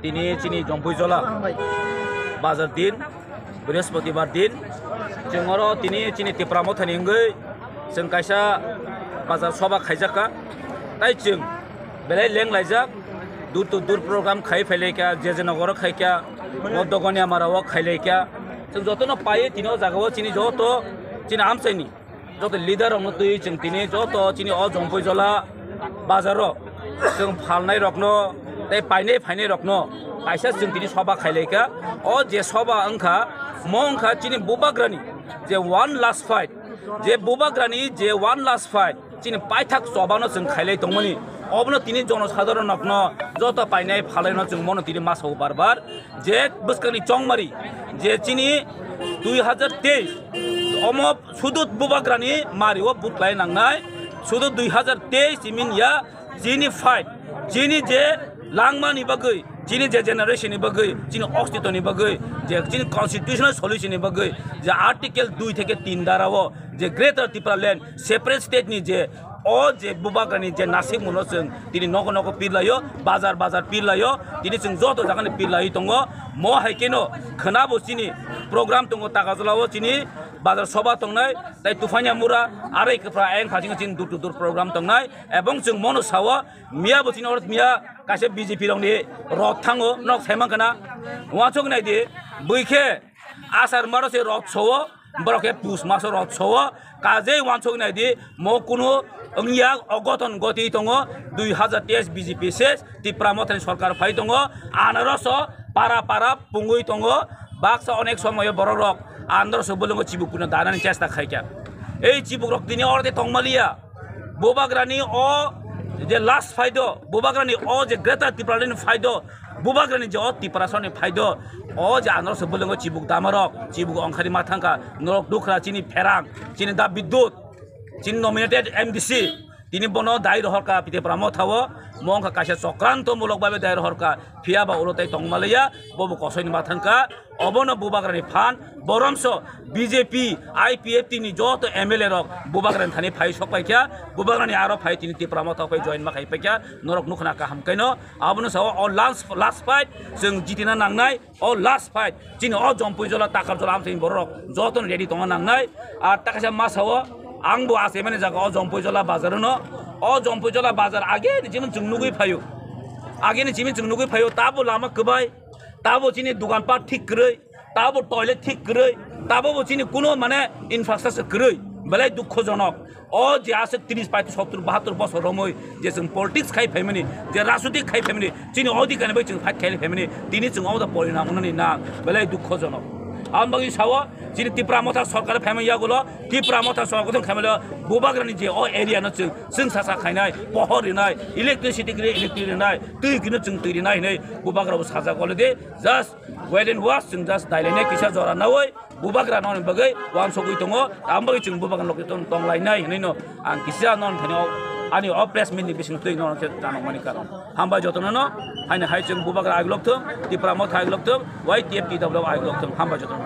তিনি চিনি জম্পুইজলা বাজার দিন বৃহস্পতিবার দিন जों তিনি চিনি টিপ্রামো থানিঙ্গै जों কাইসা বাজার সভা খাইজাকা তাই जों বেলাই লেং লাইজাক দূর তো দূর প্রোগ্রাম খাই ফেলাইকা যে নগর খাইকা মধ্যগনি আমারাও খাইলাইকা जों যতন পাই তিনিও জাগাও চিনি যত চিনি আমসাইনি যত লিডার রং তুই जों তিনি যত চিনি অ জম্পুইজলা বাজারও जों फालनाय रखनो ताई पाइनाय फाइनाय रखनो कायसा जों तिनि सभा खाइलायका अ जे सभा अंखा मंखा चिनि बुबाग्रानि जे वन लास्ट फाइट जे बुबाग्रानि जे वन लास्ट फाइट चिनि पाइथाक सभानो जों खाइलाय दंमोनि अबनो तिनि जनसाधारण नखनो जत पाइनाय फालायनो जों मनो तिनि मासाव बारबार जे बस्कानि चंगमारि जे चिनि 2023 अम सुदुत बुबाग्रानि मारिओ बुतलाय नांनाय सुदु 2023 इमिनया जिनि फाइट जिनि जे लांमानि बगै जिनि जे जेनारेशननि बगै जिनि अस्तित्वनि बगै जे जिनि कन्स्टिट्यूशनल सल्यूशननि बगै जे आर्टिकल 2 থেকে 3 दाराव जे ग्रेटर त्रिपुरा लैंड सेपारेट स्टेटनि जे अ जे बुबाग्रानि जे नासिक मुनो जों दिनै नगो नगो पिरलायो बाजार बाजार पिरलायो दिनै जों जत जागानि पिरलायो दङ म हाइकेनो खोनाबो चिनि प्रग्राम दङ तागाजलाव चिनि बाजार सभा दंनाय ताई तुफानिया मुरा आरो एकफ्रा आयन फाजिं चिन दुर दुर प्रग्राम दंनाय एबं जों मनो सावो मिया बचिन और मिया कासे बीजेपी रंनि रथ थाङो नक सायमांगना वाचोग नायदि बैखे आसार मारसे रथ सवो बरके पुस मास रथ सवो काजे वाचोग नायदि म कुनु अंगिया अगतन गति दङ 2023 बीजेपी सेस त्रिपुरा मथानि सरकार फाइ दङ आनारस पारा पारा पुंगुइ दङ बाक्सा अनेक समय बर रक आंध्र सबलंग चिबुकनो दानानि चेष्टा खायका এই চিবুক রক দিনে অরতে তংমালিয়া বুবাগ্রানি অ যে লাস্ট ফাইদো বুবাগ্রানি অ যে গ্রেটার ত্রিপুরানি ফাইদো বুবাগ্রানি যে অ ত্রিপুরাসনি ফাইদো অ যে আনর सबलंग চিবুক দামারক চিবুক অংখারি মাথাঙ্কা নরক দুখরা চিনি ফেরাং চিনি দা বিদ্যুৎ চিনি নমিনেটেড এমডিসি তিনি বনো দায় রহরকা পিতে প্রাম থাও মংখা কাছে চক্রান্তমূলকভাবে দায় রহরকা ফিয়াবা উলতাই তংমালিয়া ববু কসইনি মাথাঙ্কা অবন বুবাগ্রানি ফান বরমস বিজেপি আইপিএফ তিনি যত এমএলএ রক বুবাগ্রানি থানি ফাই সপাইকা বুবাগ্রানি আরো ফাই তিনি ত্রিপুরা মথা ফাই জয়েন मा खाइपाइका नरक नुखना का हमकैनो आबनो साव अ लास्ट फाइट जों जितिना नांनाय अ लास्ट फाइट जिनि अ जम्पुइजला ताकारजला आमसिन बरक जतन रेडी दङ नांनाय आ ताकासा मासाव आंबो आसे माने जागा अ जम्पुइजला बाजारनो अ जम्पुइजला बाजार आगे जिमन जों नुगै फायो आगे नि जिमन जों नुगै फायो ताबो लामा कबाय ताबो जिनि दुकानपाट ठीक गरै ताबो टयलेट ठीक गरै ताबो जिनि कुनो माने इनफ्रास्ट्राक्चार गरै बेलाय दुखजनक अ जे आसे 30 35 70 72 बছर रमै जे जों पलिटिक्स खाइ फेमिनि जे राजनीतिक खाइ फेमिनि जिनि अधिकार बै जों फाइट खाइ फेमिनि दिनि जों अदा परिणाम उननि ना बेलाय दुखजनक आमबागि साव जिनि त्रिपुरा मथा सरकार फेमिया गुलो त्रिपुरा मथा सरकार फेमिया बुबाग्रानि जे अ एरिया न जों सासा खाइनाय पहरिनाय इलेक्ट्रिसिटी ग्रे इलेक्ट्रिसिटी दै गिनो जों दैरिनाय नै बुबाग्राबो साजा गले दे जस्ट वेट एन्ड वाच जों जस्ट दाइलायनाय किसा जरा नावै बुबाग्रा नन बगै वान सगै दङ आमबागि जों बुबाग्रा लकेटन तंलायनाय हैनो आं किसा नन थानियाव आनि अ प्रेस मिटनि बिसिं तै नन जानो मानि कारण हामबा जतननो हायनो हाय जों बुबाग्रा आगलक्थों त्रिपुरा मथा आगलक्थों वाइ टिएफटी डब्लिउ आगलक्थों हामबा जतन